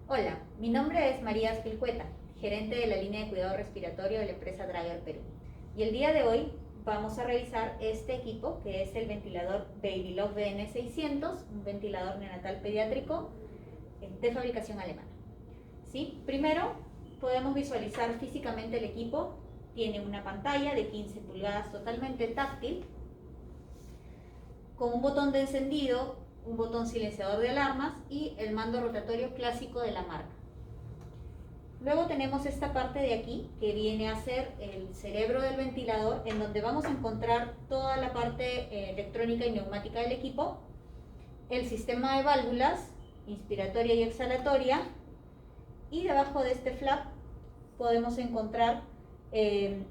Hola, mi nombre es María Aspilcueta, gerente de la línea de cuidado respiratorio de la empresa Drager Perú. Y el día de hoy vamos a revisar este equipo que es el ventilador Babylove BN600, un ventilador neonatal pediátrico de fabricación alemana. ¿Sí? Primero podemos visualizar físicamente el equipo. Tiene una pantalla de 15 pulgadas totalmente táctil, con un botón de encendido, un botón silenciador de alarmas y el mando rotatorio clásico de la marca. Luego tenemos esta parte de aquí que viene a ser el cerebro del ventilador, en donde vamos a encontrar toda la parte electrónica y neumática del equipo, el sistema de válvulas inspiratoria y exhalatoria, y debajo de este flap podemos encontrar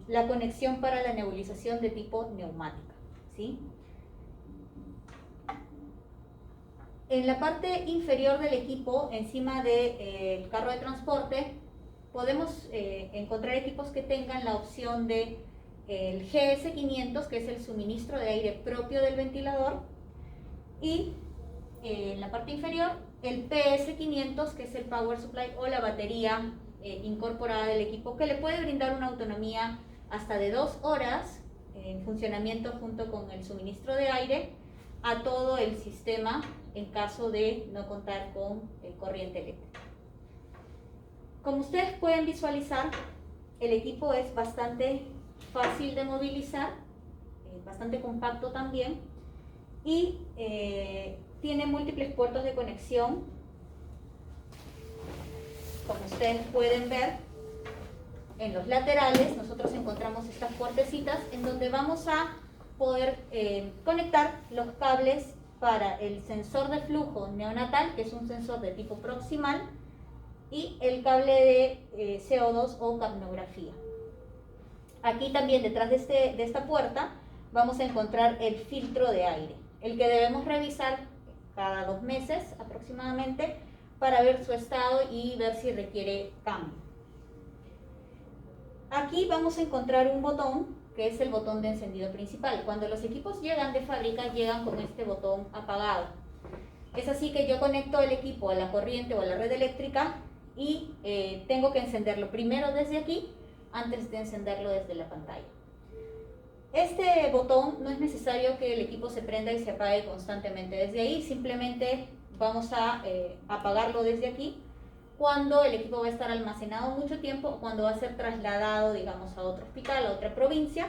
la conexión para la nebulización de tipo neumática, ¿sí? En la parte inferior del equipo, encima del carro de transporte, podemos encontrar equipos que tengan la opción de el GS500, que es el suministro de aire propio del ventilador, y en la parte inferior el PS500, que es el Power Supply o la batería incorporada del equipo, que le puede brindar una autonomía hasta de 2 horas en funcionamiento junto con el suministro de aire a todo el sistema en caso de no contar con corriente eléctrica. Como ustedes pueden visualizar, el equipo es bastante fácil de movilizar, bastante compacto también, y tiene múltiples puertos de conexión. Como ustedes pueden ver, en los laterales nosotros encontramos estas puertecitas en donde vamos a poder conectar los cables para el sensor de flujo neonatal, que es un sensor de tipo proximal, y el cable de CO2 o capnografía. Aquí también detrás de esta puerta vamos a encontrar el filtro de aire, el que debemos revisar cada 2 meses aproximadamente para ver su estado y ver si requiere cambio. Aquí vamos a encontrar un botón que es el botón de encendido principal. Cuando los equipos llegan de fábrica, llegan con este botón apagado. Es así que yo conecto el equipo a la corriente o a la red eléctrica y tengo que encenderlo primero desde aquí antes de encenderlo desde la pantalla. Este botón no es necesario que el equipo se prenda y se apague constantemente desde ahí, simplemente vamos a apagarlo desde aquí cuando el equipo va a estar almacenado mucho tiempo o cuando va a ser trasladado, digamos, a otro hospital, a otra provincia,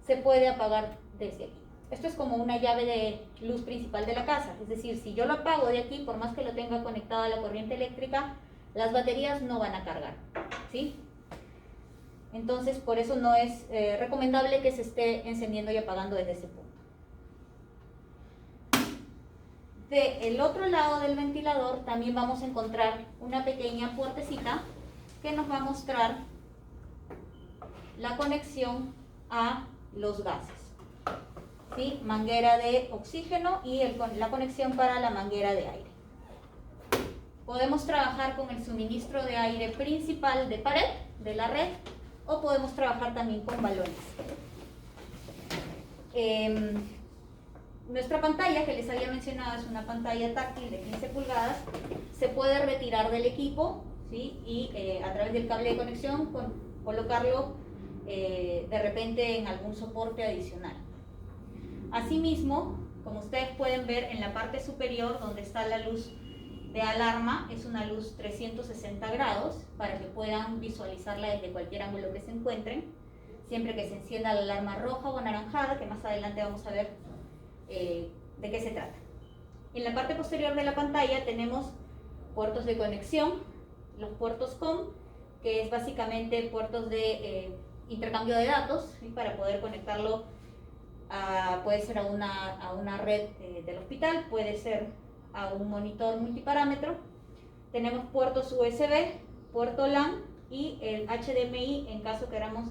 se puede apagar desde aquí. Esto es como una llave de luz principal de la casa, es decir, si yo lo apago de aquí, por más que lo tenga conectado a la corriente eléctrica, las baterías no van a cargar, ¿sí? Entonces, por eso no es recomendable que se esté encendiendo y apagando desde ese punto. Del otro lado del ventilador también vamos a encontrar una pequeña puertecita que nos va a mostrar la conexión a los gases, ¿sí? Manguera de oxígeno y la conexión para la manguera de aire. Podemos trabajar con el suministro de aire principal de pared, de la red, o podemos trabajar también con balones. Nuestra pantalla, que les había mencionado, es una pantalla táctil de 15 pulgadas. Se puede retirar del equipo, ¿sí? Y a través del cable de conexión colocarlo de repente en algún soporte adicional. Asimismo, como ustedes pueden ver en la parte superior donde está la luz de alarma, es una luz 360 grados para que puedan visualizarla desde cualquier ángulo que se encuentren, siempre que se encienda la alarma roja o anaranjada, que más adelante vamos a ver de qué se trata. En la parte posterior de la pantalla tenemos puertos de conexión, los puertos COM, que es básicamente puertos de intercambio de datos, ¿sí? Para poder conectarlo puede ser a una red del hospital, puede ser a un monitor multiparámetro. Tenemos puertos USB, puerto LAN y el HDMI. En caso queramos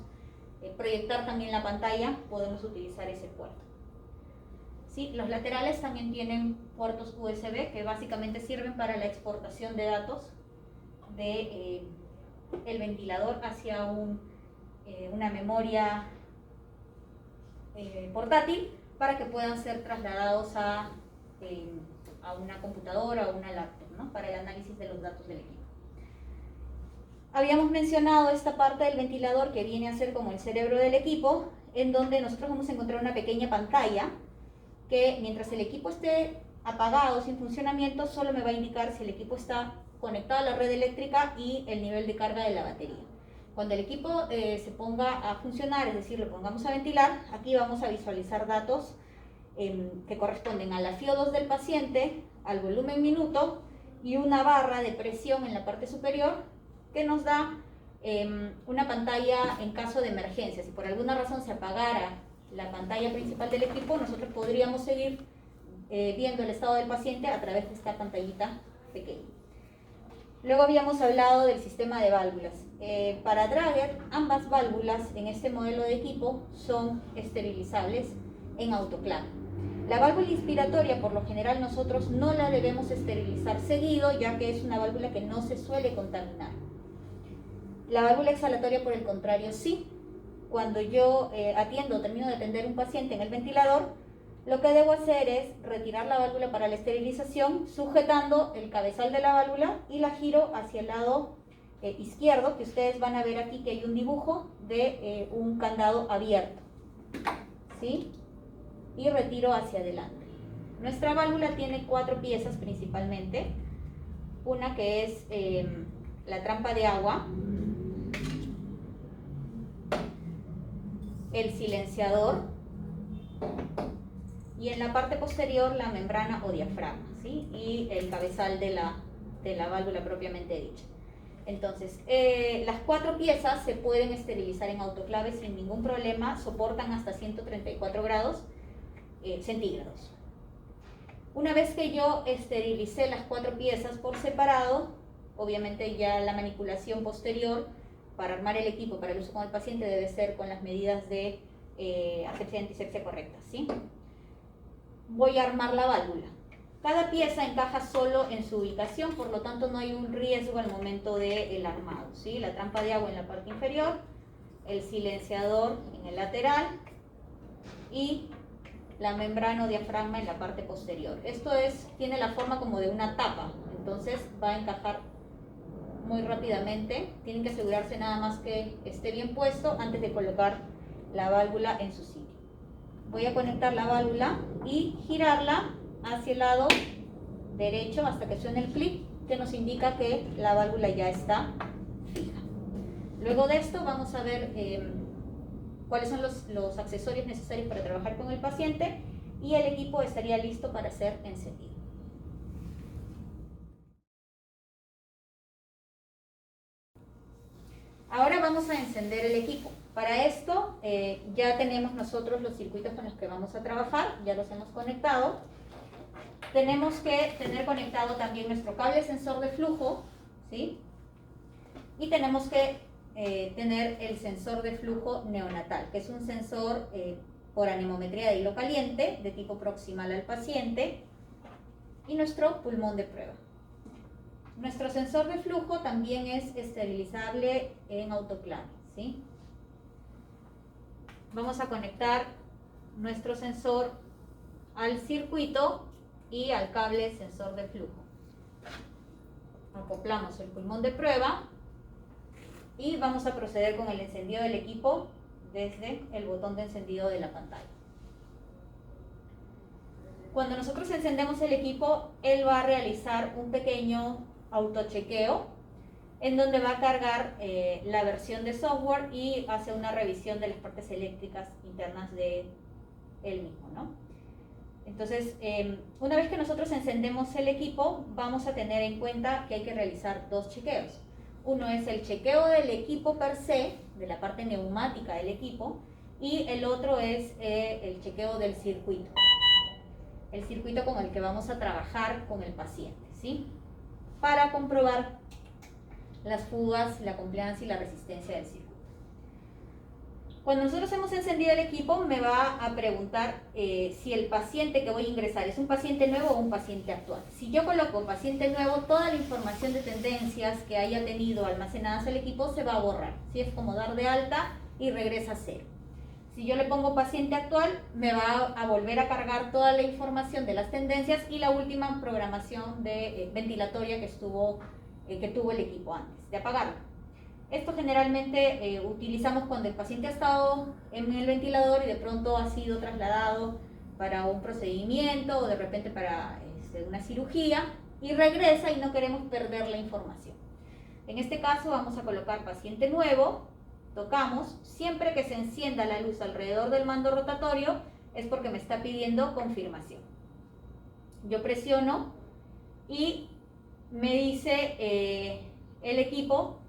proyectar también la pantalla, podemos utilizar ese puerto. ¿Sí? Los laterales también tienen puertos USB que básicamente sirven para la exportación de datos de el ventilador hacia una memoria portátil para que puedan ser trasladados a una computadora o una laptop, ¿no? Para el análisis de los datos del equipo. Habíamos mencionado esta parte del ventilador que viene a ser como el cerebro del equipo, en donde nosotros vamos a encontrar una pequeña pantalla que mientras el equipo esté apagado, sin funcionamiento, solo me va a indicar si el equipo está conectado a la red eléctrica y el nivel de carga de la batería. Cuando el equipo se ponga a funcionar, es decir, lo pongamos a ventilar, aquí vamos a visualizar datos que corresponden a la FiO2 del paciente, al volumen minuto y una barra de presión en la parte superior que nos da una pantalla en caso de emergencia. Si por alguna razón se apagara la pantalla principal del equipo, nosotros podríamos seguir viendo el estado del paciente a través de esta pantallita pequeña. Luego habíamos hablado del sistema de válvulas. Para Drager, ambas válvulas en este modelo de equipo son esterilizables en autoclave. La válvula inspiratoria, por lo general, nosotros no la debemos esterilizar seguido, ya que es una válvula que no se suele contaminar. La válvula exhalatoria, por el contrario, sí. Cuando yo termino de atender un paciente en el ventilador, lo que debo hacer es retirar la válvula para la esterilización, sujetando el cabezal de la válvula y la giro hacia el lado izquierdo, que ustedes van a ver aquí que hay un dibujo de un candado abierto, ¿sí? Y retiro hacia adelante. Nuestra válvula tiene 4 piezas principalmente. Una que es la trampa de agua, el silenciador y en la parte posterior la membrana o diafragma, ¿sí? Y el cabezal de la válvula propiamente dicha. Entonces, las 4 piezas se pueden esterilizar en autoclave sin ningún problema, soportan hasta 134 grados centígrados. Una vez que yo esterilicé las 4 piezas por separado, obviamente ya la manipulación posterior para armar el equipo para el uso con el paciente debe ser con las medidas de asepsia y antisepsia correctas, ¿sí? Voy a armar la válvula. Cada pieza encaja solo en su ubicación, por lo tanto no hay un riesgo al momento del armado, ¿sí? La trampa de agua en la parte inferior, el silenciador en el lateral y la membrana o diafragma en la parte posterior. Esto tiene la forma como de una tapa, entonces va a encajar muy rápidamente. Tienen que asegurarse nada más que esté bien puesto antes de colocar la válvula en su sitio. Voy a conectar la válvula y girarla hacia el lado derecho hasta que suene el clic, que nos indica que la válvula ya está fija. Luego de esto vamos a ver cuáles son los accesorios necesarios para trabajar con el paciente y el equipo estaría listo para ser encendido. Ahora vamos a encender el equipo. Para esto ya tenemos nosotros los circuitos con los que vamos a trabajar, ya los hemos conectado. Tenemos que tener conectado también nuestro cable sensor de flujo, ¿sí? Y tenemos que tener el sensor de flujo neonatal, que es un sensor por anemometría de hilo caliente de tipo proximal al paciente, y nuestro pulmón de prueba. Nuestro sensor de flujo también es esterilizable en autoclave, ¿sí? Vamos a conectar nuestro sensor al circuito y al cable sensor de flujo. Acoplamos el pulmón de prueba y vamos a proceder con el encendido del equipo desde el botón de encendido de la pantalla. Cuando nosotros encendemos el equipo, él va a realizar un pequeño autochequeo en donde va a cargar la versión de software y hace una revisión de las partes eléctricas internas de él mismo, ¿no? Entonces, una vez que nosotros encendemos el equipo, vamos a tener en cuenta que hay que realizar 2 chequeos. Uno es el chequeo del equipo per se, de la parte neumática del equipo, y el otro es el chequeo del circuito. El circuito con el que vamos a trabajar con el paciente, ¿sí? Para comprobar las fugas, la compliance y la resistencia del circuito. Cuando nosotros hemos encendido el equipo, me va a preguntar si el paciente que voy a ingresar es un paciente nuevo o un paciente actual. Si yo coloco paciente nuevo, toda la información de tendencias que haya tenido almacenadas el equipo se va a borrar. ¿Sí? Es como dar de alta y regresa a cero. Si yo le pongo paciente actual, me va a volver a cargar toda la información de las tendencias y la última programación de ventilatoria que tuvo el equipo antes de apagarlo. Esto generalmente utilizamos cuando el paciente ha estado en el ventilador y de pronto ha sido trasladado para un procedimiento o de repente para una cirugía y regresa y no queremos perder la información. En este caso vamos a colocar paciente nuevo, tocamos, siempre que se encienda la luz alrededor del mando rotatorio es porque me está pidiendo confirmación. Yo presiono y me dice el equipo,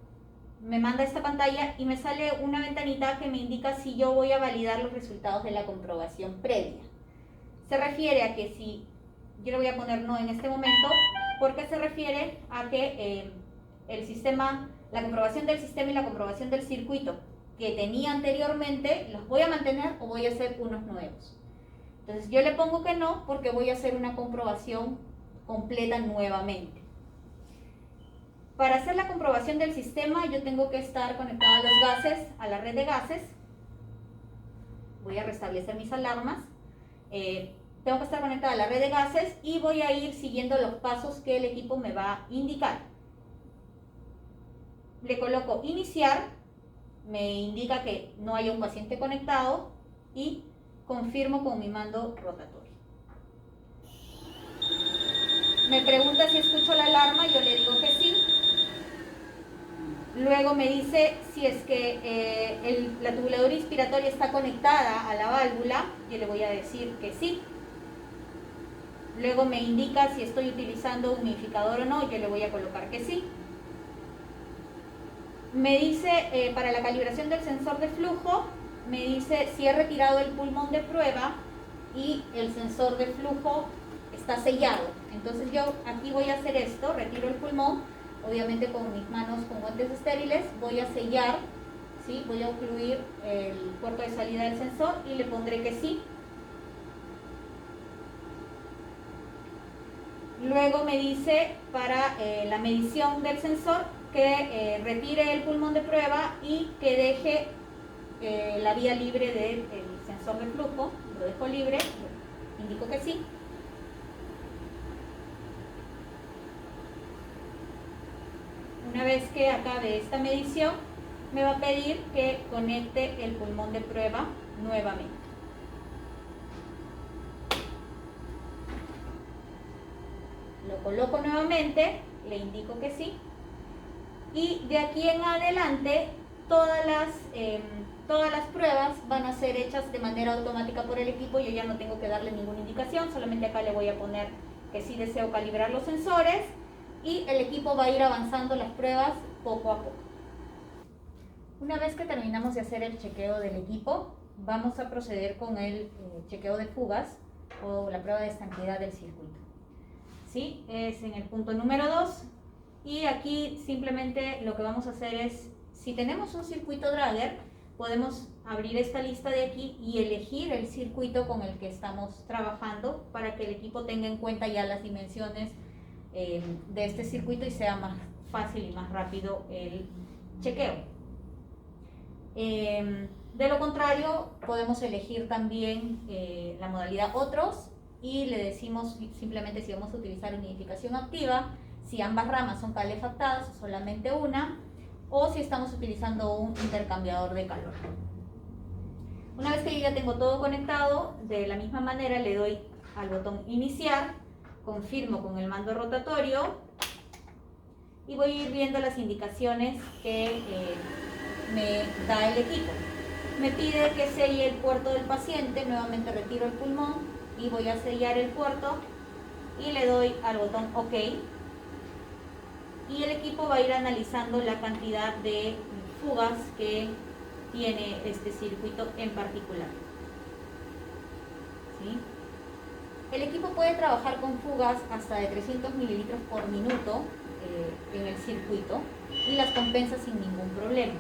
me manda esta pantalla y me sale una ventanita que me indica si yo voy a validar los resultados de la comprobación previa. Se refiere a que si, yo le voy a poner no en este momento, porque se refiere a que el sistema, la comprobación del sistema y la comprobación del circuito que tenía anteriormente, los voy a mantener o voy a hacer unos nuevos. Entonces yo le pongo que no porque voy a hacer una comprobación completa nuevamente. Para hacer la comprobación del sistema yo tengo que estar conectada a los gases, a la red de gases. Voy a restablecer mis alarmas. Tengo que estar conectada a la red de gases y voy a ir siguiendo los pasos que el equipo me va a indicar. Le coloco iniciar, me indica que no hay un paciente conectado y confirmo con mi mando rotatorio. Me pregunta si escucho la alarma, yo le digo que sí. Luego me dice si es que la tubuladora inspiratoria está conectada a la válvula, yo le voy a decir que sí. Luego me indica si estoy utilizando humidificador o no, yo le voy a colocar que sí. Me dice para la calibración del sensor de flujo, me dice si he retirado el pulmón de prueba y el sensor de flujo está sellado. Entonces yo aquí voy a hacer esto, retiro el pulmón, obviamente con mis manos con guantes estériles, voy a sellar, ¿sí? Voy a ocluir el puerto de salida del sensor y le pondré que sí. Luego me dice para la medición del sensor que retire el pulmón de prueba y que deje la vía libre del sensor de flujo, lo dejo libre, indico que sí. Una vez que acabe esta medición, me va a pedir que conecte el pulmón de prueba nuevamente. Lo coloco nuevamente, le indico que sí. Y de aquí en adelante, todas las pruebas van a ser hechas de manera automática por el equipo. Yo ya no tengo que darle ninguna indicación, solamente acá le voy a poner que sí deseo calibrar los sensores. Y el equipo va a ir avanzando las pruebas poco a poco. Una vez que terminamos de hacer el chequeo del equipo, vamos a proceder con el chequeo de fugas o la prueba de estanqueidad del circuito. ¿Sí? Es en el punto número 2 y aquí simplemente lo que vamos a hacer es, si tenemos un circuito Drager, podemos abrir esta lista de aquí y elegir el circuito con el que estamos trabajando para que el equipo tenga en cuenta ya las dimensiones de este circuito y sea más fácil y más rápido el chequeo. De lo contrario, podemos elegir también la modalidad otros y le decimos simplemente si vamos a utilizar unificación activa, si ambas ramas son calefactadas o solamente una, o si estamos utilizando un intercambiador de calor. Una vez que yo ya tengo todo conectado, de la misma manera le doy al botón iniciar, confirmo con el mando rotatorio y voy a ir viendo las indicaciones que me da el equipo. Me pide que selle el puerto del paciente, nuevamente retiro el pulmón y voy a sellar el puerto y le doy al botón OK. Y el equipo va a ir analizando la cantidad de fugas que tiene este circuito en particular. ¿Sí? El equipo puede trabajar con fugas hasta de 300 mililitros por minuto en el circuito y las compensa sin ningún problema.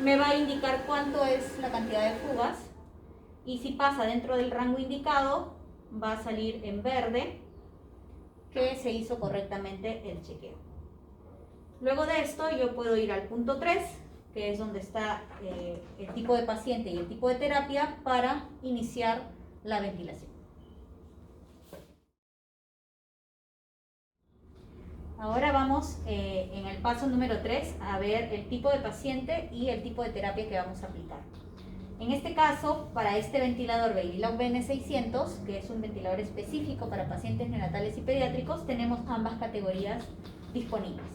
Me va a indicar cuánto es la cantidad de fugas y si pasa dentro del rango indicado va a salir en verde que se hizo correctamente el chequeo. Luego de esto yo puedo ir al punto 3, que es donde está el tipo de paciente y el tipo de terapia para iniciar la ventilación. Ahora vamos en el paso número 3 a ver el tipo de paciente y el tipo de terapia que vamos a aplicar. En este caso, para este ventilador Babylog BN600, que es un ventilador específico para pacientes neonatales y pediátricos, tenemos ambas categorías disponibles.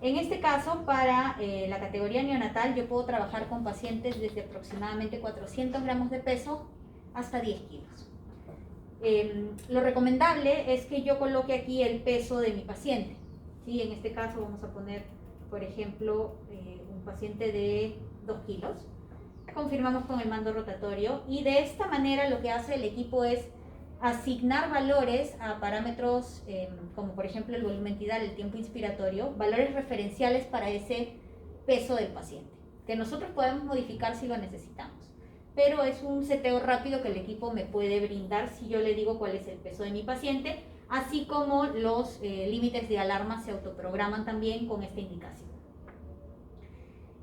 En este caso, para la categoría neonatal, yo puedo trabajar con pacientes desde aproximadamente 400 gramos de peso hasta 10 kilos. Lo recomendable es que yo coloque aquí el peso de mi paciente, ¿sí? En este caso vamos a poner, por ejemplo, un paciente de 2 kilos. Confirmamos con el mando rotatorio y de esta manera lo que hace el equipo es asignar valores a parámetros como por ejemplo el volumen tidal, el tiempo inspiratorio, valores referenciales para ese peso del paciente, que nosotros podemos modificar si lo necesitamos, pero es un seteo rápido que el equipo me puede brindar si yo le digo cuál es el peso de mi paciente, así como los límites de alarma se autoprograman también con esta indicación.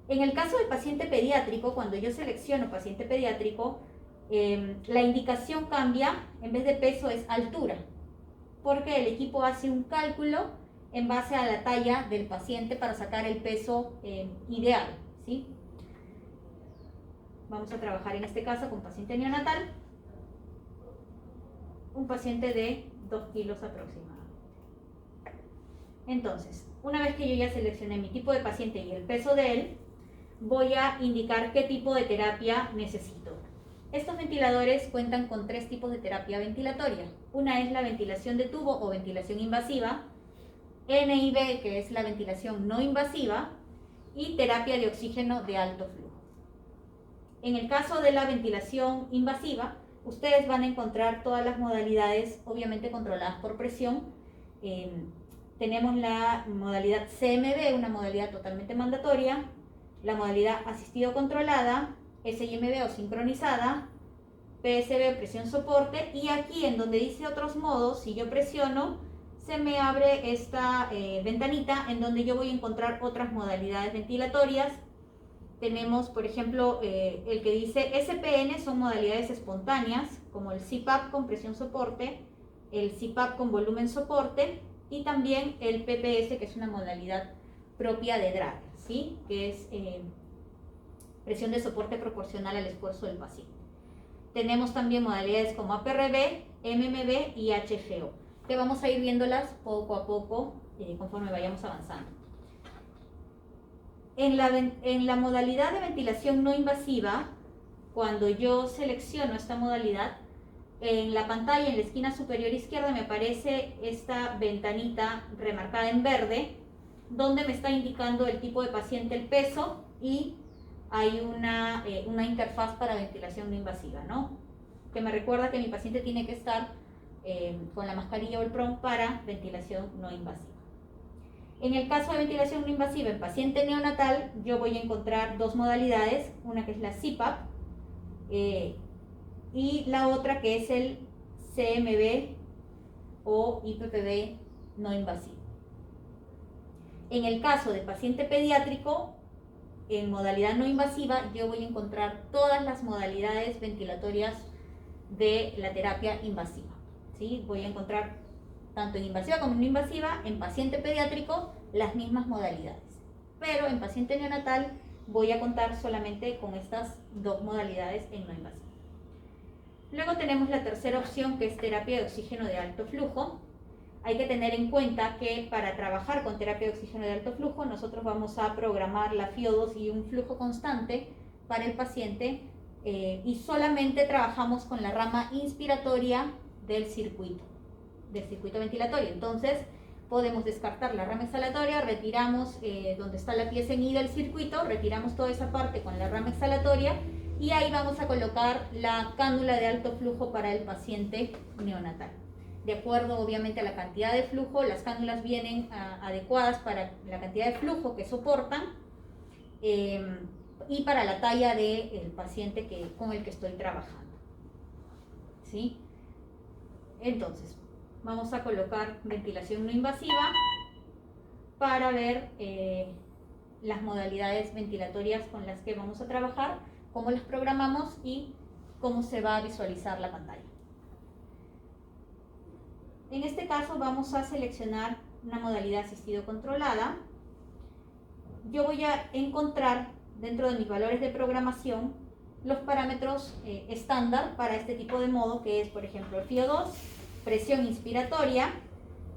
En el caso del paciente pediátrico, cuando yo selecciono paciente pediátrico, la indicación cambia, en vez de peso es altura, porque el equipo hace un cálculo en base a la talla del paciente para sacar el peso ideal, ¿sí? Vamos a trabajar en este caso con paciente neonatal, un paciente de 2 kilos aproximadamente. Entonces, una vez que yo ya seleccioné mi tipo de paciente y el peso de él, voy a indicar qué tipo de terapia necesito. Estos ventiladores cuentan con 3 tipos de terapia ventilatoria. Una es la ventilación de tubo o ventilación invasiva, NIV, que es la ventilación no invasiva, y terapia de oxígeno de alto flujo. En el caso de la ventilación invasiva, ustedes van a encontrar todas las modalidades, obviamente controladas por presión. Tenemos la modalidad CMB, una modalidad totalmente mandatoria, la modalidad asistido controlada, SIMB o sincronizada, PSB, presión soporte, y aquí en donde dice otros modos, si yo presiono, se me abre esta ventanita en donde yo voy a encontrar otras modalidades ventilatorias. Tenemos, por ejemplo, el que dice SPN, son modalidades espontáneas, como el CPAP con presión soporte, el CPAP con volumen soporte, y también el PPS, que es una modalidad propia de Drager, ¿sí? Que es presión de soporte proporcional al esfuerzo del paciente. Tenemos también modalidades como APRB, MMB y HFO, que vamos a ir viéndolas poco a poco conforme vayamos avanzando. En la modalidad de ventilación no invasiva, cuando yo selecciono esta modalidad, en la pantalla en la esquina superior izquierda me aparece esta ventanita remarcada en verde, donde me está indicando el tipo de paciente, el peso, y hay una interfaz para ventilación no invasiva, ¿no? Que me recuerda que mi paciente tiene que estar con la mascarilla o el PROM para ventilación no invasiva. En el caso de ventilación no invasiva en paciente neonatal, yo voy a encontrar 2 modalidades, una que es la CPAP y la otra que es el CMB o IPPB no invasivo. En el caso de paciente pediátrico, en modalidad no invasiva, yo voy a encontrar todas las modalidades ventilatorias de la terapia invasiva, ¿sí? Voy a encontrar tanto en invasiva como en no invasiva, en paciente pediátrico, las mismas modalidades. Pero en paciente neonatal voy a contar solamente con estas 2 modalidades en no invasiva. Luego tenemos la tercera opción, que es terapia de oxígeno de alto flujo. Hay que tener en cuenta que para trabajar con terapia de oxígeno de alto flujo, nosotros vamos a programar la FIO2 y un flujo constante para el paciente y solamente trabajamos con la rama inspiratoria del circuito ventilatorio. Entonces, podemos descartar la rama exhalatoria, retiramos donde está la pieza en I del circuito, retiramos toda esa parte con la rama exhalatoria y ahí vamos a colocar la cánula de alto flujo para el paciente neonatal. De acuerdo, obviamente, a la cantidad de flujo, las cánulas vienen adecuadas para la cantidad de flujo que soportan y para la talla del paciente con el que estoy trabajando, ¿sí? Entonces, vamos a colocar ventilación no invasiva para ver las modalidades ventilatorias con las que vamos a trabajar, cómo las programamos y cómo se va a visualizar la pantalla. En este caso vamos a seleccionar una modalidad asistido controlada, yo voy a encontrar dentro de mis valores de programación los parámetros estándar para este tipo de modo, que es, por ejemplo, el FIO2, presión inspiratoria,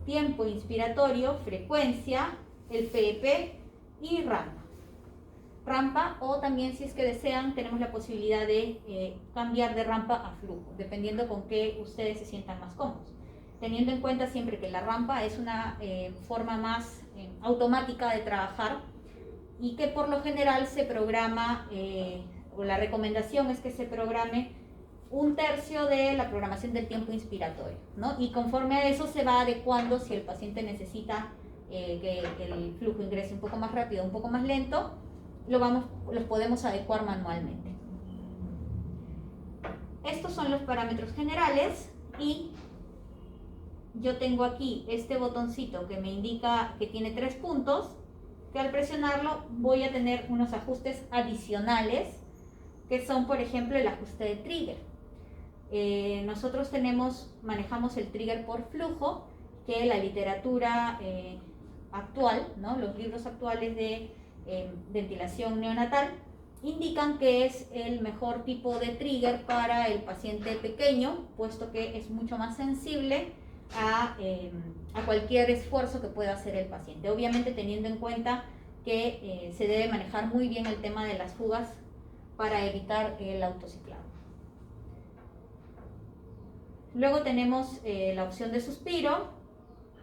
tiempo inspiratorio, frecuencia, el PEP y rampa, o también, si es que desean, tenemos la posibilidad de cambiar de rampa a flujo, dependiendo con qué ustedes se sientan más cómodos, teniendo en cuenta siempre que la rampa es una forma más automática de trabajar y que por lo general se programa, o la recomendación es que se programe 1/3 de la programación del tiempo inspiratorio, ¿no? Y conforme a eso se va adecuando si el paciente necesita que el flujo ingrese un poco más rápido, un poco más lento, los podemos adecuar manualmente. Estos son los parámetros generales y yo tengo aquí este botoncito que me indica que tiene 3 puntos, que al presionarlo voy a tener unos ajustes adicionales, que son, por ejemplo, el ajuste de trigger. Nosotros manejamos el trigger por flujo, que la literatura actual, ¿no? Los libros actuales de ventilación neonatal indican que es el mejor tipo de trigger para el paciente pequeño, puesto que es mucho más sensible a cualquier esfuerzo que pueda hacer el paciente, obviamente teniendo en cuenta que se debe manejar muy bien el tema de las fugas para evitar el autociclado. Luego tenemos la opción de suspiro,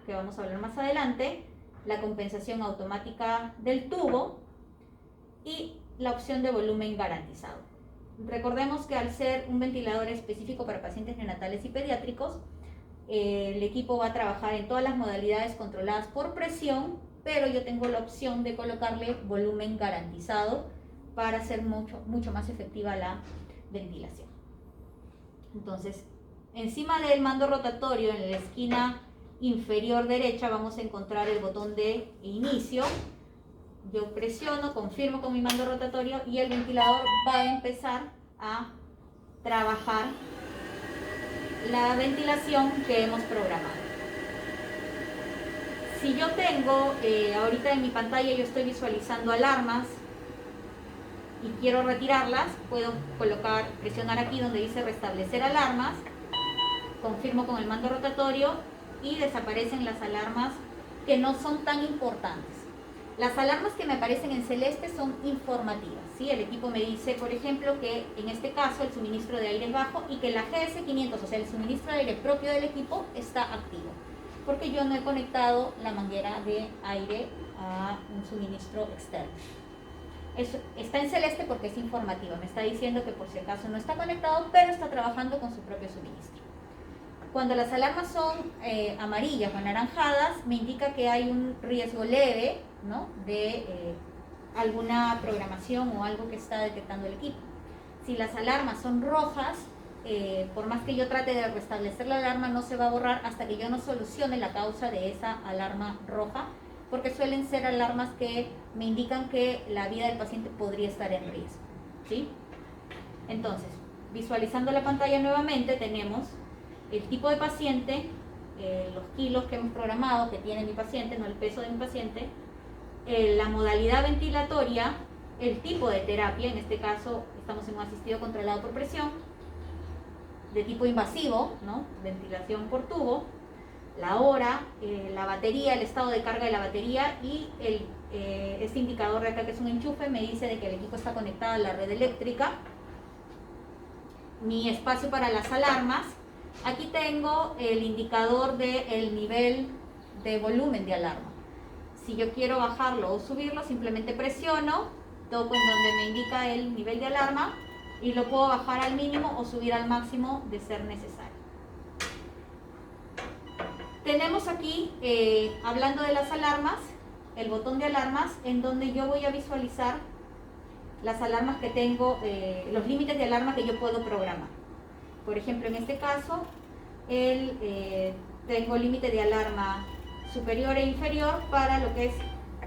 que vamos a hablar más adelante, la compensación automática del tubo y la opción de volumen garantizado. Recordemos que al ser un ventilador específico para pacientes neonatales y pediátricos, el equipo va a trabajar en todas las modalidades controladas por presión, pero yo tengo la opción de colocarle volumen garantizado para hacer mucho más efectiva la ventilación. Entonces, encima del mando rotatorio, en la esquina inferior derecha, vamos a encontrar el botón de inicio. Yo presiono, confirmo con mi mando rotatorio y el ventilador va a empezar a trabajar la ventilación que hemos programado. Si yo tengo, ahorita en mi pantalla yo estoy visualizando alarmas y quiero retirarlas, puedo presionar aquí donde dice restablecer alarmas, confirmo con el mando rotatorio y desaparecen las alarmas que no son tan importantes. Las alarmas que me aparecen en celeste son informativas, ¿sí? El equipo me dice, por ejemplo, que en este caso el suministro de aire es bajo y que la GS500, o sea, el suministro de aire propio del equipo, está activo, porque yo no he conectado la manguera de aire a un suministro externo. Eso está en celeste porque es informativa, me está diciendo que por si acaso no está conectado, pero está trabajando con su propio suministro. Cuando las alarmas son amarillas o anaranjadas, me indica que hay un riesgo leve, ¿no? De alguna programación o algo que está detectando el equipo. Si las alarmas son rojas, por más que yo trate de restablecer la alarma, no se va a borrar hasta que yo no solucione la causa de esa alarma roja, porque suelen ser alarmas que me indican que la vida del paciente podría estar en riesgo, ¿sí? Entonces, visualizando la pantalla nuevamente, tenemos el tipo de paciente, los kilos que hemos programado que tiene mi paciente, no el peso de mi paciente, la modalidad ventilatoria, el tipo de terapia, en este caso estamos en un asistido controlado por presión, de tipo invasivo, ¿no? Ventilación por tubo, la hora, la batería, el estado de carga de la batería y este indicador de acá, que es un enchufe, me dice de que el equipo está conectado a la red eléctrica. Mi espacio para las alarmas. Aquí tengo el indicador del nivel de volumen de alarma. Si yo quiero bajarlo o subirlo, simplemente presiono, toco en donde me indica el nivel de alarma y lo puedo bajar al mínimo o subir al máximo de ser necesario. Tenemos aquí, hablando de las alarmas, el botón de alarmas en donde yo voy a visualizar las alarmas que tengo, los límites de alarma que yo puedo programar. Por ejemplo, en este caso, tengo límite de alarma superior e inferior para lo que es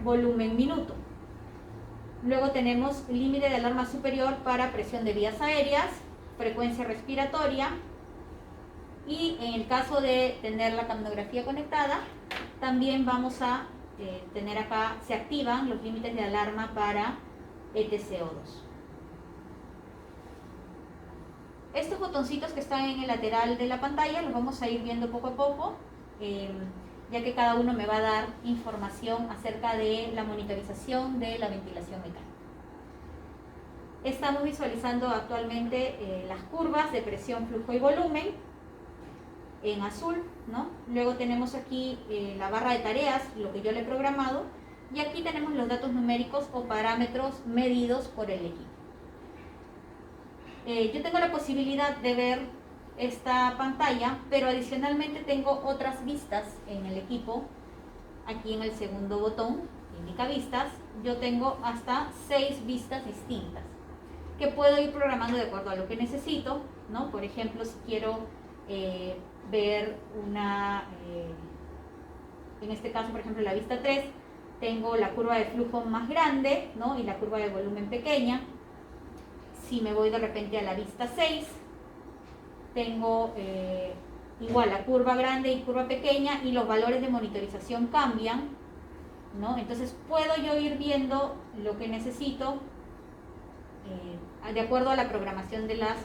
volumen minuto. Luego tenemos límite de alarma superior para presión de vías aéreas, frecuencia respiratoria y en el caso de tener la capnografía conectada, también vamos a tener acá, se activan los límites de alarma para ETCO2. Estos botoncitos que están en el lateral de la pantalla los vamos a ir viendo poco a poco, ya que cada uno me va a dar información acerca de la monitorización de la ventilación mecánica. Estamos visualizando actualmente las curvas de presión, flujo y volumen en azul, ¿no? Luego tenemos aquí la barra de tareas, lo que yo le he programado, y aquí tenemos los datos numéricos o parámetros medidos por el equipo. Yo tengo la posibilidad de ver esta pantalla, pero adicionalmente tengo otras vistas en el equipo. Aquí en el segundo botón, que indica vistas, yo tengo hasta 6 vistas distintas, que puedo ir programando de acuerdo a lo que necesito, ¿no? Por ejemplo, si quiero ver una, en este caso, por ejemplo, la vista 3, tengo la curva de flujo más grande, ¿no? Y la curva de volumen pequeña. Si me voy de repente a la vista 6, tengo igual la curva grande y curva pequeña, y los valores de monitorización cambian, ¿no? Entonces puedo yo ir viendo lo que necesito de acuerdo a la programación de las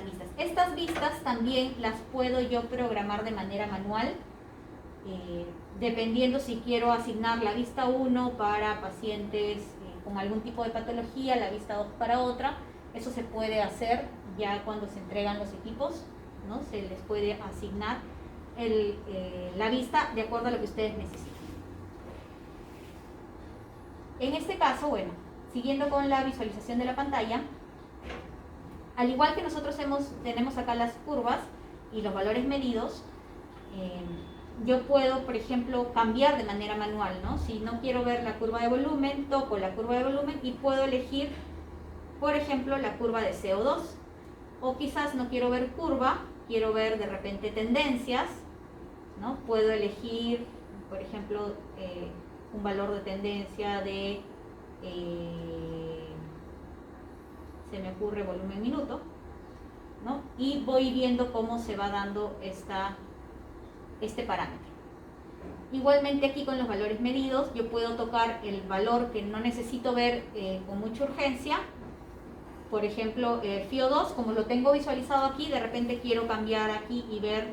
vistas. Estas vistas también las puedo yo programar de manera manual, dependiendo si quiero asignar la vista 1 para pacientes con algún tipo de patología, la vista 2 para otra. Eso se puede hacer ya cuando se entregan los equipos, ¿no? Se les puede asignar la vista de acuerdo a lo que ustedes necesitan. En este caso, bueno, siguiendo con la visualización de la pantalla, al igual que nosotros tenemos acá las curvas y los valores medidos, yo puedo, por ejemplo, cambiar de manera manual, ¿no? Si no quiero ver la curva de volumen, toco la curva de volumen y puedo elegir, por ejemplo, la curva de CO2. O quizás no quiero ver curva, quiero ver de repente tendencias, ¿no? Puedo elegir, por ejemplo, un valor de tendencia de, se me ocurre volumen minuto, ¿no? Y voy viendo cómo se va dando este parámetro. Igualmente aquí con los valores medidos, yo puedo tocar el valor que no necesito ver con mucha urgencia. Por ejemplo, FIO2, como lo tengo visualizado aquí, de repente quiero cambiar aquí y ver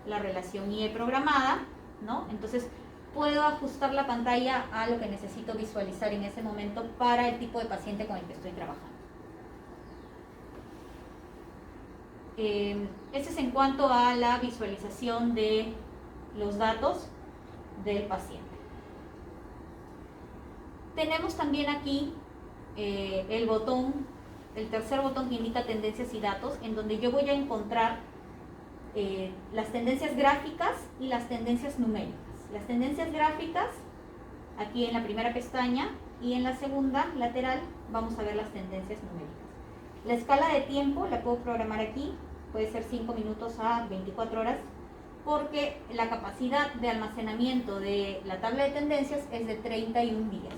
la relación IE programada, ¿no? Entonces puedo ajustar la pantalla a lo que necesito visualizar en ese momento para el tipo de paciente con el que estoy trabajando. Este es en cuanto a la visualización de los datos del paciente. Tenemos también aquí el tercer botón que indica tendencias y datos, en donde yo voy a encontrar las tendencias gráficas y las tendencias numéricas. Las tendencias gráficas, aquí en la primera pestaña, y en la segunda lateral vamos a ver las tendencias numéricas. La escala de tiempo la puedo programar aquí, puede ser 5 minutos a 24 horas, porque la capacidad de almacenamiento de la tabla de tendencias es de 31 días.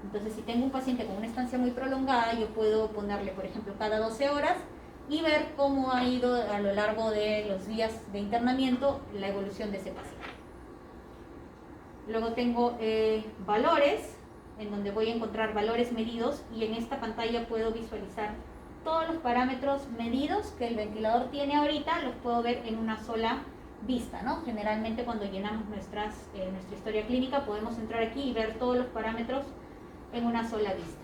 Entonces, si tengo un paciente con una estancia muy prolongada, yo puedo ponerle, por ejemplo, cada 12 horas y ver cómo ha ido a lo largo de los días de internamiento la evolución de ese paciente. Luego tengo valores, en donde voy a encontrar valores medidos, y en esta pantalla puedo visualizar todos los parámetros medidos que el ventilador tiene ahorita, los puedo ver en una sola vista, ¿no? Generalmente cuando llenamos nuestra historia clínica podemos entrar aquí y ver todos los parámetros en una sola vista.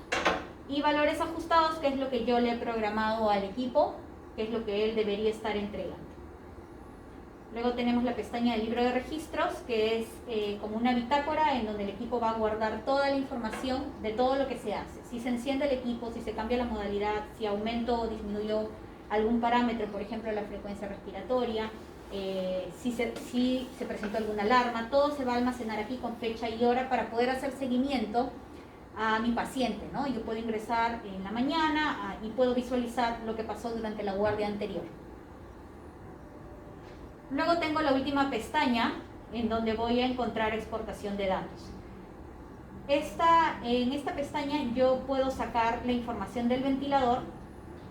Y valores ajustados, que es lo que yo le he programado al equipo, que es lo que él debería estar entregando. Luego tenemos la pestaña de libro de registros, que es como una bitácora en donde el equipo va a guardar toda la información de todo lo que se hace. Si se enciende el equipo, si se cambia la modalidad, si aumentó o disminuyó algún parámetro, por ejemplo la frecuencia respiratoria, si se presentó alguna alarma, todo se va a almacenar aquí con fecha y hora para poder hacer seguimiento a mi paciente, ¿no? Yo puedo ingresar en la mañana y puedo visualizar lo que pasó durante la guardia anterior. Luego tengo la última pestaña en donde voy a encontrar exportación de datos. En esta pestaña yo puedo sacar la información del ventilador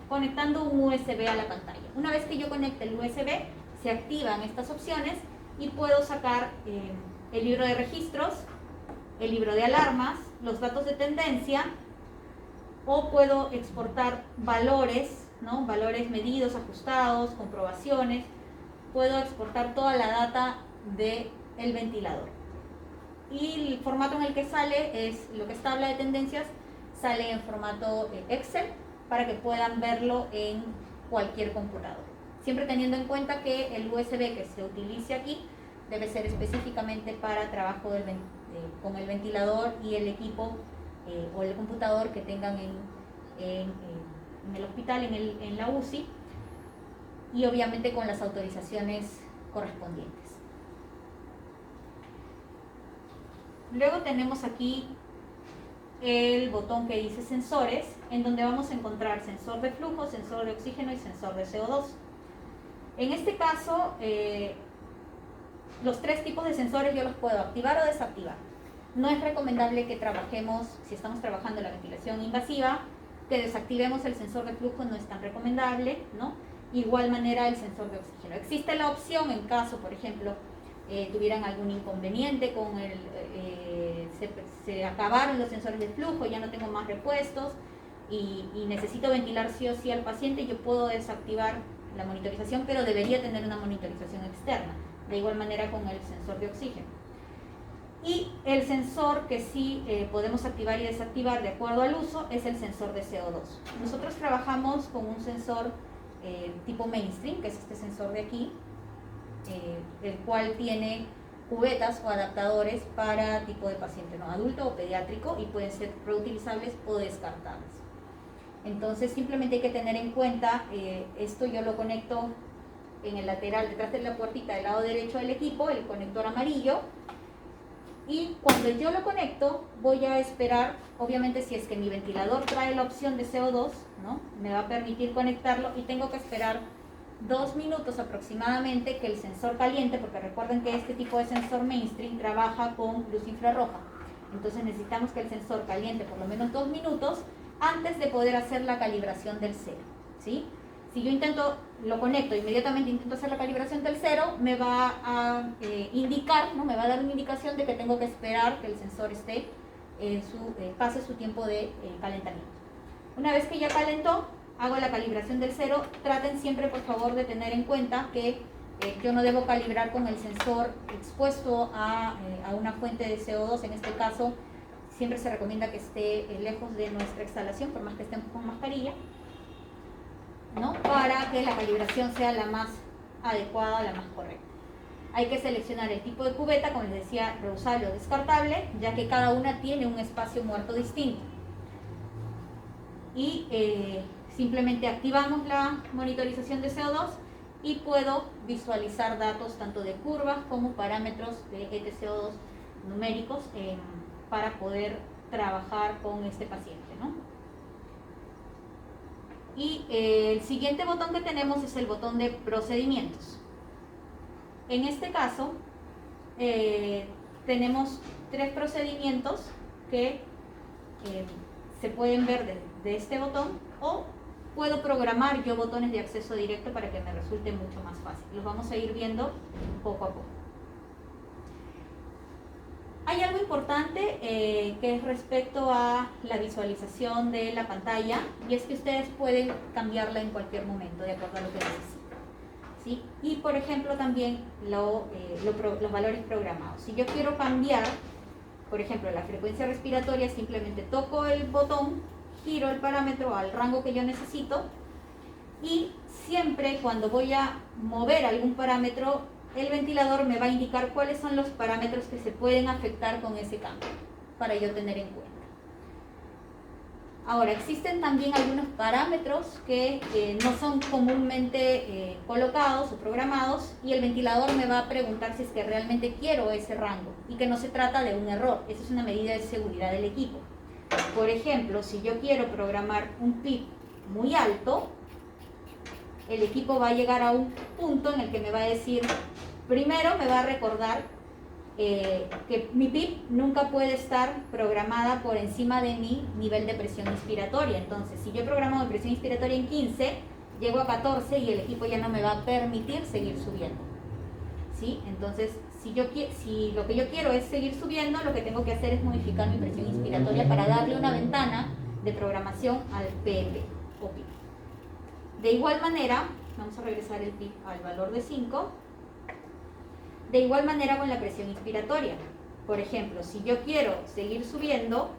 conectando un USB a la pantalla. Una vez que yo conecte el USB, se activan estas opciones y puedo sacar el libro de registros, el libro de alarmas, los datos de tendencia, o puedo exportar valores, ¿no? Valores medidos, ajustados, comprobaciones. Puedo exportar toda la data del ventilador. Y el formato en el que sale es lo que es tabla de tendencias, sale en formato Excel para que puedan verlo en cualquier computador. Siempre teniendo en cuenta que el USB que se utilice aquí debe ser específicamente para trabajo con el ventilador y el equipo o el computador que tengan en el hospital, en la UCI, y obviamente con las autorizaciones correspondientes. Luego tenemos aquí el botón que dice sensores, en donde vamos a encontrar sensor de flujo, sensor de oxígeno y sensor de CO2. En este caso, los tres tipos de sensores yo los puedo activar o desactivar. No es recomendable que trabajemos, si estamos trabajando en la ventilación invasiva, que desactivemos el sensor de flujo, no es tan recomendable, ¿no? Igual manera el sensor de oxígeno. Existe la opción en caso, por ejemplo, tuvieran algún inconveniente con se acabaron los sensores de flujo, ya no tengo más repuestos y necesito ventilar sí o sí al paciente, yo puedo desactivar la monitorización, pero debería tener una monitorización externa. De igual manera con el sensor de oxígeno. Y el sensor que sí podemos activar y desactivar de acuerdo al uso es el sensor de CO2. Nosotros trabajamos con un sensor tipo mainstream, que es este sensor de aquí, el cual tiene cubetas o adaptadores para tipo de paciente, ¿no? Adulto o pediátrico, y pueden ser reutilizables o descartables. Entonces simplemente hay que tener en cuenta, esto yo lo conecto en el lateral, detrás de la puertita del lado derecho del equipo, el conector amarillo, y cuando yo lo conecto voy a esperar, obviamente si es que mi ventilador trae la opción de CO2, ¿no? Me va a permitir conectarlo y tengo que esperar 2 minutos aproximadamente que el sensor caliente, porque recuerden que este tipo de sensor mainstream trabaja con luz infrarroja. Entonces necesitamos que el sensor caliente por lo menos 2 minutos antes de poder hacer la calibración del cero, ¿sí? Si yo lo conecto, inmediatamente intento hacer la calibración del cero, me va a indicar, ¿no? Me va a dar una indicación de que tengo que esperar que el sensor esté pase su tiempo de calentamiento. Una vez que ya calentó, hago la calibración del cero. Traten siempre, por favor, de tener en cuenta que yo no debo calibrar con el sensor expuesto a una fuente de CO2. En este caso, siempre se recomienda que esté lejos de nuestra instalación, por más que estemos con mascarilla, ¿no? Para que la calibración sea la más adecuada, la más correcta. Hay que seleccionar el tipo de cubeta, como les decía, reusable o descartable, ya que cada una tiene un espacio muerto distinto. Y simplemente activamos la monitorización de CO2 y puedo visualizar datos tanto de curvas como parámetros de ETCO2 numéricos para poder trabajar con este paciente, ¿no? Y el siguiente botón que tenemos es el botón de procedimientos. En este caso tenemos 3 procedimientos que se pueden ver de este botón, o puedo programar yo botones de acceso directo para que me resulte mucho más fácil. Los vamos a ir viendo poco a poco. Hay algo importante que es respecto a la visualización de la pantalla, y es que ustedes pueden cambiarla en cualquier momento de acuerdo a lo que necesiten, ¿sí? Y por ejemplo también los valores programados. Si yo quiero cambiar, por ejemplo, la frecuencia respiratoria, simplemente toco el botón, giro el parámetro al rango que yo necesito, y siempre cuando voy a mover algún parámetro, el ventilador me va a indicar cuáles son los parámetros que se pueden afectar con ese cambio, para yo tener en cuenta. Ahora, existen también algunos parámetros que no son comúnmente colocados o programados, y el ventilador me va a preguntar si es que realmente quiero ese rango y que no se trata de un error. Esa es una medida de seguridad del equipo. Por ejemplo, si yo quiero programar un PIB muy alto, el equipo va a llegar a un punto en el que me va a decir, primero me va a recordar que mi PIB nunca puede estar programada por encima de mi nivel de presión inspiratoria. Entonces, si yo he programado mi presión inspiratoria en 15, llego a 14 y el equipo ya no me va a permitir seguir subiendo. ¿sí? Entonces, si lo que yo quiero es seguir subiendo, lo que tengo que hacer es modificar mi presión inspiratoria para darle una ventana de programación al PEP o PIP. De igual manera, vamos a regresar el PIP al valor de 5. De igual manera con la presión inspiratoria. Por ejemplo, si yo quiero seguir subiendo,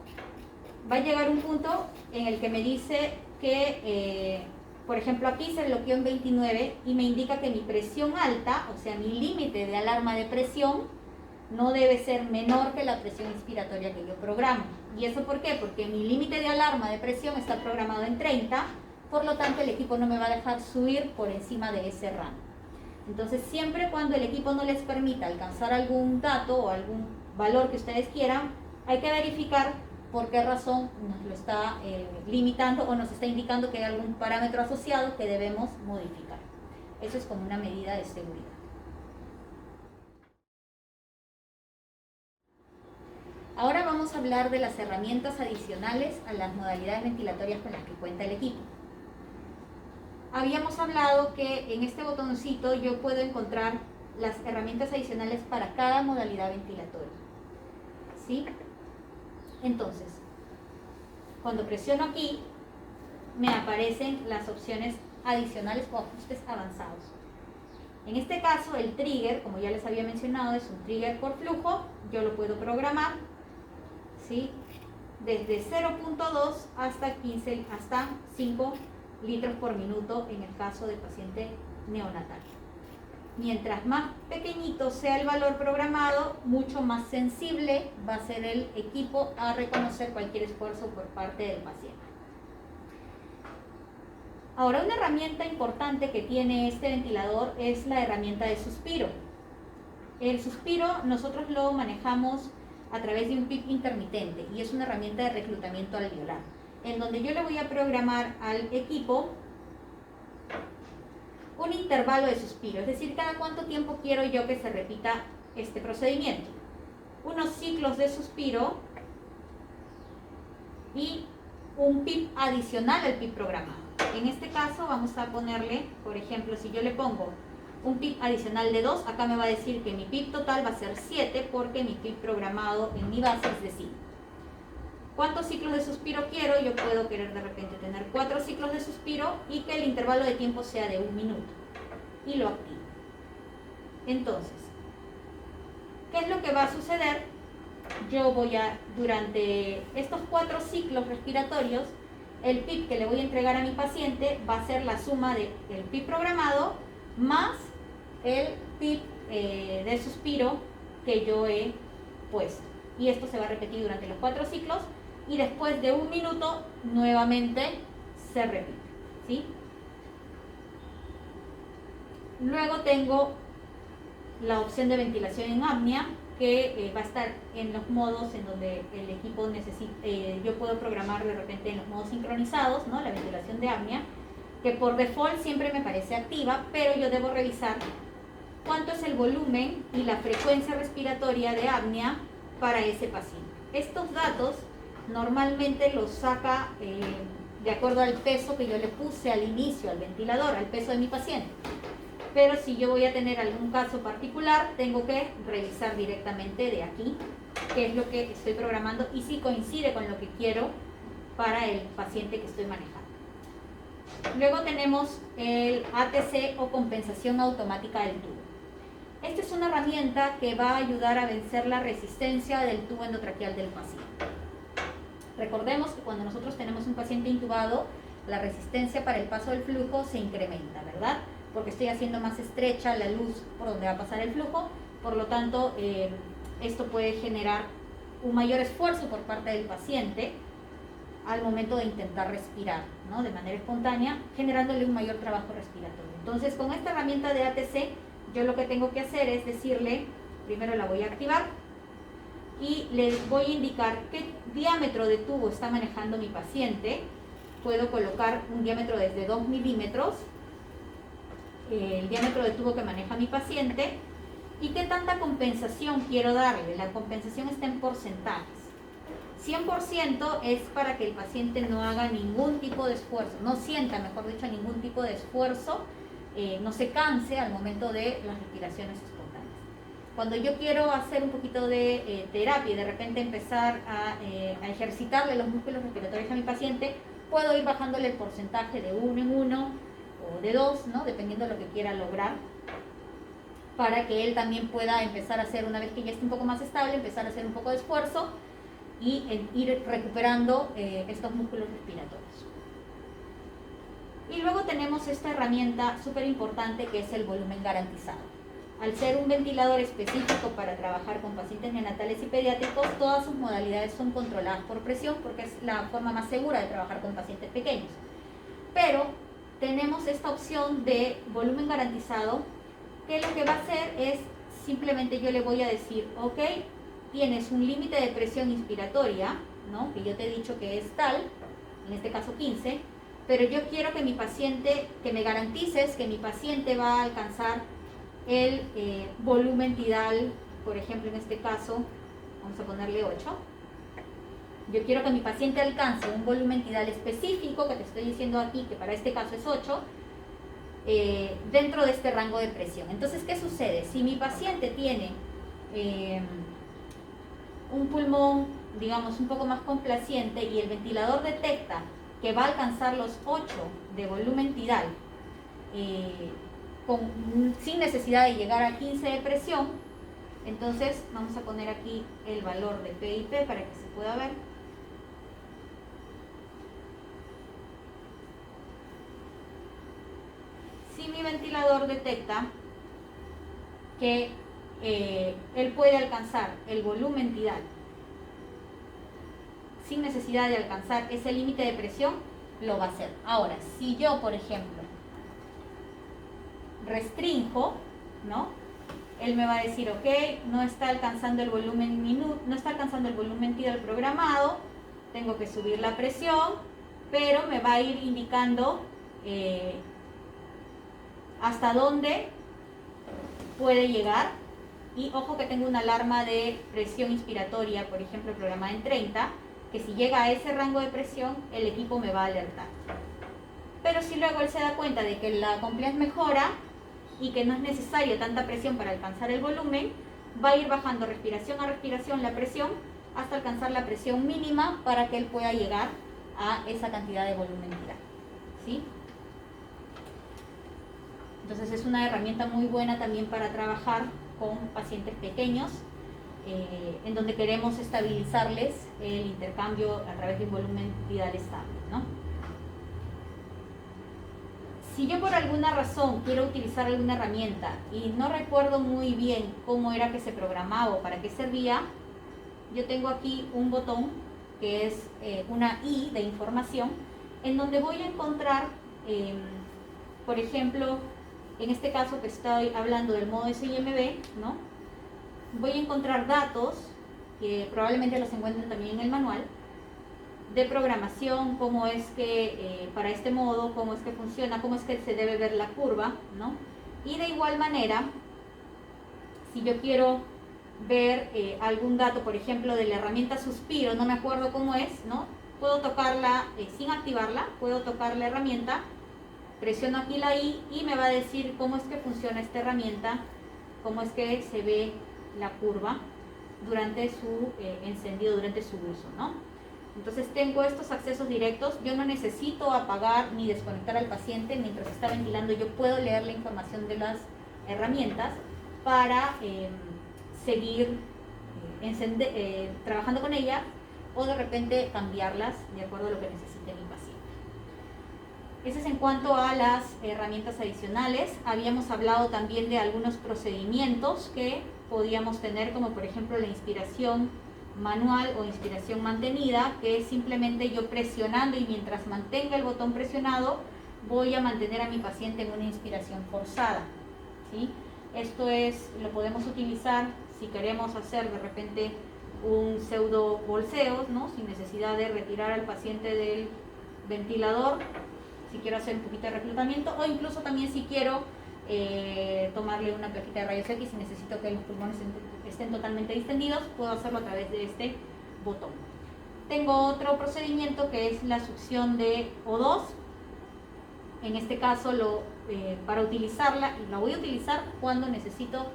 va a llegar un punto en el que me dice que, por ejemplo, aquí se bloqueó en 29 y me indica que mi presión alta, o sea, mi límite de alarma de presión, no debe ser menor que la presión inspiratoria que yo programo. ¿Y eso por qué? Porque mi límite de alarma de presión está programado en 30, por lo tanto el equipo no me va a dejar subir por encima de ese rango. Entonces, siempre cuando el equipo no les permita alcanzar algún dato o algún valor que ustedes quieran, hay que verificar por qué razón nos lo está limitando o nos está indicando que hay algún parámetro asociado que debemos modificar. Eso es como una medida de seguridad. Ahora vamos a hablar de las herramientas adicionales a las modalidades ventilatorias con las que cuenta el equipo. Habíamos hablado que en este botoncito yo puedo encontrar las herramientas adicionales para cada modalidad ventilatoria, ¿sí? Entonces, cuando presiono aquí, me aparecen las opciones adicionales o ajustes avanzados. En este caso, el trigger, como ya les había mencionado, es un trigger por flujo. Yo lo puedo programar, ¿sí? Desde 0.2 hasta 5 litros por minuto en el caso de paciente neonatal. Mientras más pequeñito sea el valor programado, mucho más sensible va a ser el equipo a reconocer cualquier esfuerzo por parte del paciente. Ahora, una herramienta importante que tiene este ventilador es la herramienta de suspiro. El suspiro nosotros lo manejamos a través de un PIP intermitente y es una herramienta de reclutamiento alveolar, en donde yo le voy a programar al equipo un intervalo de suspiro, es decir, cada cuánto tiempo quiero yo que se repita este procedimiento. Unos ciclos de suspiro y un PIP adicional al PIP programado. En este caso vamos a ponerle, por ejemplo, si yo le pongo un PIP adicional de 2, acá me va a decir que mi PIP total va a ser 7 porque mi PIP programado en mi base es de 5. ¿Cuántos ciclos de suspiro quiero? Yo puedo querer de repente tener 4 ciclos de suspiro y que el intervalo de tiempo sea de 1 minuto. Y lo activo. Entonces, ¿qué es lo que va a suceder? Yo voy a, durante estos 4 ciclos respiratorios, el PIP que le voy a entregar a mi paciente va a ser la suma del PIP programado más el PIP de suspiro que yo he puesto. Y esto se va a repetir durante los 4 ciclos. Y después de 1 minuto nuevamente se repite, ¿sí? Luego tengo la opción de ventilación en apnea que va a estar en los modos en donde el equipo necesita, yo puedo programar de repente en los modos sincronizados, ¿no? La ventilación de apnea, que por default siempre me parece activa, pero yo debo revisar cuánto es el volumen y la frecuencia respiratoria de apnea para ese paciente. Estos datos normalmente los saca de acuerdo al peso que yo le puse al inicio al ventilador, al peso de mi paciente. Pero si yo voy a tener algún caso particular, tengo que revisar directamente de aquí qué es lo que estoy programando y si coincide con lo que quiero para el paciente que estoy manejando. Luego tenemos el ATC o compensación automática del tubo. Esta es una herramienta que va a ayudar a vencer la resistencia del tubo endotraqueal del paciente. Recordemos que cuando nosotros tenemos un paciente intubado, la resistencia para el paso del flujo se incrementa, ¿verdad? Porque estoy haciendo más estrecha la luz por donde va a pasar el flujo, por lo tanto, esto puede generar un mayor esfuerzo por parte del paciente al momento de intentar respirar, ¿no? De manera espontánea, generándole un mayor trabajo respiratorio. Entonces, con esta herramienta de ATC, yo lo que tengo que hacer es decirle, primero la voy a activar, y le voy a indicar qué diámetro de tubo está manejando mi paciente. Puedo colocar un diámetro desde 2 milímetros, el diámetro de tubo que maneja mi paciente, y qué tanta compensación quiero darle. La compensación está en porcentajes. 100% es para que el paciente no haga ningún tipo de esfuerzo, no sienta, mejor dicho, ningún tipo de esfuerzo, no se canse al momento de las respiraciones espontáneas. Cuando yo quiero hacer un poquito de terapia y de repente empezar a ejercitarle los músculos respiratorios a mi paciente, puedo ir bajándole el porcentaje de 1 en 1 o de 2, ¿no? Dependiendo de lo que quiera lograr, para que él también pueda empezar a hacer, una vez que ya esté un poco más estable, empezar a hacer un poco de esfuerzo y ir recuperando estos músculos respiratorios. Y luego tenemos esta herramienta súper importante que es el volumen garantizado. Al ser un ventilador específico para trabajar con pacientes neonatales y pediátricos, todas sus modalidades son controladas por presión porque es la forma más segura de trabajar con pacientes pequeños. Pero tenemos esta opción de volumen garantizado, que lo que va a hacer es simplemente yo le voy a decir, ok, tienes un límite de presión inspiratoria, ¿no? Que yo te he dicho que es tal, en este caso 15, pero yo quiero que mi paciente, que me garantices que mi paciente va a alcanzar el volumen tidal, por ejemplo en este caso, vamos a ponerle 8. Yo quiero que mi paciente alcance un volumen tidal específico, que te estoy diciendo aquí que para este caso es 8, dentro de este rango de presión. Entonces, ¿qué sucede? Si mi paciente tiene un pulmón, digamos, un poco más complaciente y el ventilador detecta que va a alcanzar los 8 de volumen tidal, sin necesidad de llegar a 15 de presión, entonces vamos a poner aquí el valor de P y P para que se pueda ver. Si mi ventilador detecta que él puede alcanzar el volumen tidal sin necesidad de alcanzar ese límite de presión, lo va a hacer. Ahora, si yo, por ejemplo, restrinjo, ¿no? Él me va a decir, ok, no está alcanzando el volumen tidal programado, tengo que subir la presión, pero me va a ir indicando hasta dónde puede llegar. Y ojo que tengo una alarma de presión inspiratoria, por ejemplo, programada en 30, que si llega a ese rango de presión, el equipo me va a alertar. Pero si luego él se da cuenta de que la compliance mejora y que no es necesario tanta presión para alcanzar el volumen, va a ir bajando respiración a respiración la presión hasta alcanzar la presión mínima para que él pueda llegar a esa cantidad de volumen tidal, ¿sí? Entonces es una herramienta muy buena también para trabajar con pacientes pequeños, en donde queremos estabilizarles el intercambio a través de un volumen tidal estable, ¿no? Si yo por alguna razón quiero utilizar alguna herramienta y no recuerdo muy bien cómo era que se programaba o para qué servía, yo tengo aquí un botón que es una I de información, en donde voy a encontrar, por ejemplo, en este caso que estoy hablando del modo SIMB, ¿no? Voy a encontrar datos, que probablemente los encuentren también en el manual, de programación, cómo es que para este modo, cómo es que funciona, cómo es que se debe ver la curva, ¿no? Y de igual manera, si yo quiero ver algún dato, por ejemplo, de la herramienta Suspiro, no me acuerdo cómo es, ¿no? Puedo tocarla sin activarla, puedo tocar la herramienta, presiono aquí la I y me va a decir cómo es que funciona esta herramienta, cómo es que se ve la curva durante su encendido, durante su uso, ¿no? Entonces tengo estos accesos directos, yo no necesito apagar ni desconectar al paciente mientras está ventilando, yo puedo leer la información de las herramientas para seguir trabajando con ellas o de repente cambiarlas de acuerdo a lo que necesite mi paciente. Eso es en cuanto a las herramientas adicionales. Habíamos hablado también de algunos procedimientos que podíamos tener, como por ejemplo la inspiración manual o inspiración mantenida, que es simplemente yo presionando y mientras mantenga el botón presionado voy a mantener a mi paciente en una inspiración forzada, ¿sí? Esto lo podemos utilizar si queremos hacer de repente un pseudo bolseo, ¿no? Sin necesidad de retirar al paciente del ventilador, si quiero hacer un poquito de reclutamiento, o incluso también si quiero tomarle una plaquita de rayos X y necesito que los pulmones estén totalmente distendidos, puedo hacerlo a través de este botón. Tengo otro procedimiento que es la succión de O2. En este caso, para utilizarla, la voy a utilizar cuando necesito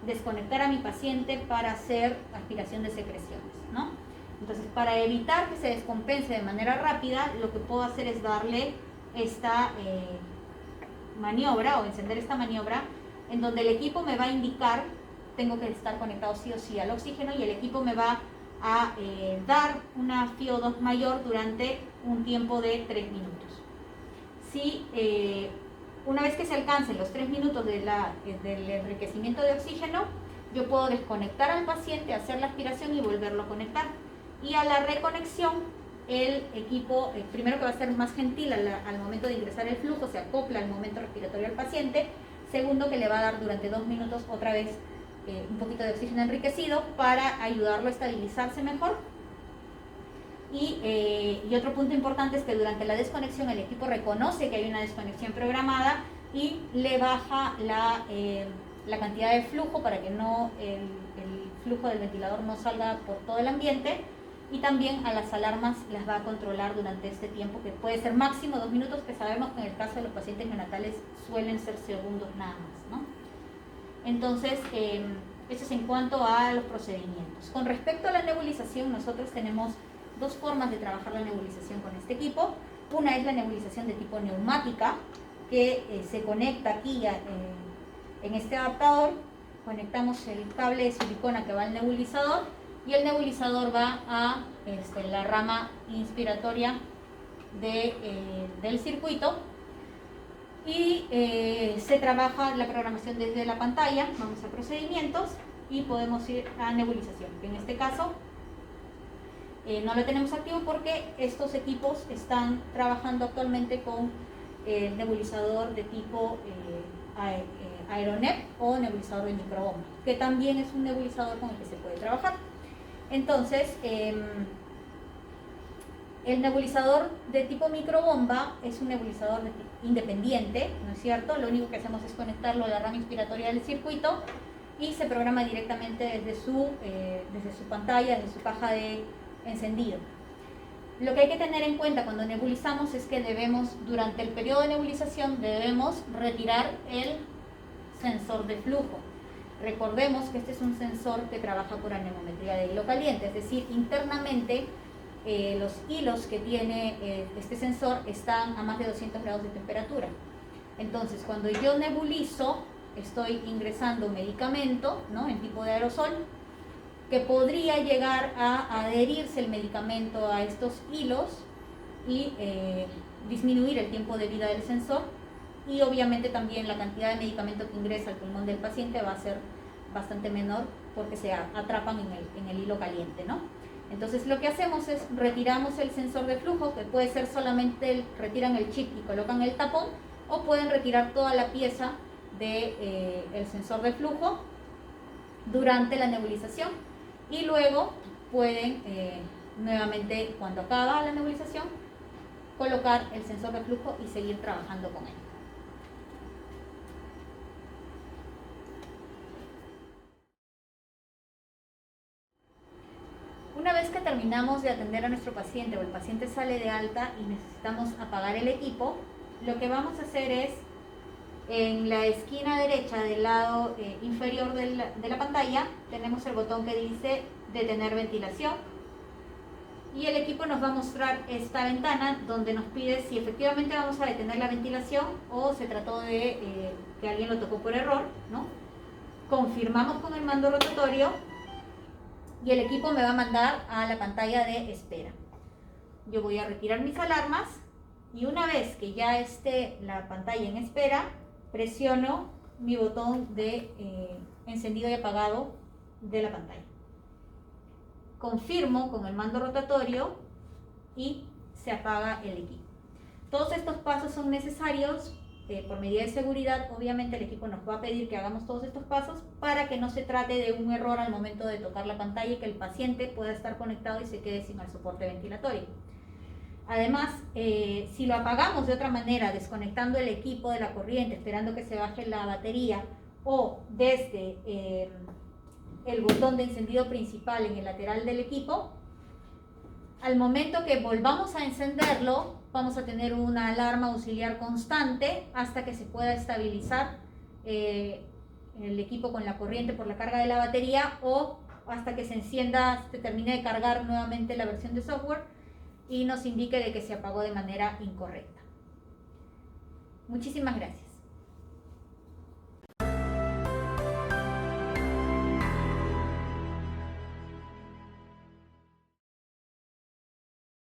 desconectar a mi paciente para hacer aspiración de secreciones, ¿no? Entonces, para evitar que se descompense de manera rápida, lo que puedo hacer es darle esta maniobra o encender esta maniobra en donde el equipo me va a indicar, tengo que estar conectado sí o sí al oxígeno, y el equipo me va a dar una FiO2 mayor durante un tiempo de 3 minutos. Si una vez que se alcancen los 3 minutos del enriquecimiento de oxígeno, yo puedo desconectar al paciente, hacer la aspiración y volverlo a conectar. Y a la reconexión, el equipo, primero que va a ser más gentil al momento de ingresar el flujo, se acopla al momento respiratorio del paciente. Segundo, que le va a dar durante 2 minutos otra vez un poquito de oxígeno enriquecido para ayudarlo a estabilizarse mejor. Y otro punto importante es que durante la desconexión el equipo reconoce que hay una desconexión programada y le baja la cantidad de flujo para que no el flujo del ventilador no salga por todo el ambiente, y también a las alarmas las va a controlar durante este tiempo, que puede ser máximo 2 minutos, que sabemos que en el caso de los pacientes neonatales suelen ser segundos nada más, ¿no? Entonces, eso es en cuanto a los procedimientos. Con respecto a la nebulización, nosotros tenemos 2 formas de trabajar la nebulización con este equipo. Una es la nebulización de tipo neumática, que se conecta aquí en este adaptador. Conectamos el cable de silicona que va al nebulizador, y el nebulizador va a la rama inspiratoria del circuito, y se trabaja la programación desde la pantalla. Vamos a procedimientos y podemos ir a nebulización, que en este caso no lo tenemos activo porque estos equipos están trabajando actualmente con el nebulizador de tipo Aeronep o nebulizador de microbomba, que también es un nebulizador con el que se puede trabajar. Entonces, el nebulizador de tipo microbomba es un nebulizador independiente, ¿no es cierto? Lo único que hacemos es conectarlo a la rama inspiratoria del circuito y se programa directamente desde su pantalla, desde su caja de encendido. Lo que hay que tener en cuenta cuando nebulizamos es que durante el periodo de nebulización, debemos retirar el sensor de flujo. Recordemos que este es un sensor que trabaja por anemometría de hilo caliente, es decir, internamente los hilos que tiene este sensor están a más de 200 grados de temperatura. Entonces, cuando yo nebulizo, estoy ingresando medicamento, ¿no?, en tipo de aerosol, que podría llegar a adherirse el medicamento a estos hilos y disminuir el tiempo de vida del sensor, y obviamente también la cantidad de medicamento que ingresa al pulmón del paciente va a ser bastante menor porque se atrapan en el hilo caliente, ¿no? Entonces lo que hacemos es retiramos el sensor de flujo, que puede ser solamente retiran el chip y colocan el tapón, o pueden retirar toda la pieza del sensor de flujo durante la nebulización, y luego pueden nuevamente, cuando acaba la nebulización, colocar el sensor de flujo y seguir trabajando con él. Una vez que terminamos de atender a nuestro paciente o el paciente sale de alta y necesitamos apagar el equipo, lo que vamos a hacer es, en la esquina derecha del lado inferior de la pantalla, tenemos el botón que dice detener ventilación, y el equipo nos va a mostrar esta ventana donde nos pide si efectivamente vamos a detener la ventilación o se trató de que alguien lo tocó por error, ¿no? Confirmamos con el mando rotatorio y el equipo me va a mandar a la pantalla de espera. Yo voy a retirar mis alarmas y una vez que ya esté la pantalla en espera, presiono mi botón de encendido y apagado de la pantalla. Confirmo con el mando rotatorio y se apaga el equipo. Todos estos pasos son necesarios por medida de seguridad. Obviamente el equipo nos va a pedir que hagamos todos estos pasos para que no se trate de un error al momento de tocar la pantalla y que el paciente pueda estar conectado y se quede sin el soporte ventilatorio. Además, si lo apagamos de otra manera, desconectando el equipo de la corriente, esperando que se baje la batería, o desde el botón de encendido principal en el lateral del equipo, al momento que volvamos a encenderlo, vamos a tener una alarma auxiliar constante hasta que se pueda estabilizar el equipo con la corriente por la carga de la batería o hasta que se encienda, se termine de cargar nuevamente la versión de software y nos indique de que se apagó de manera incorrecta. Muchísimas gracias.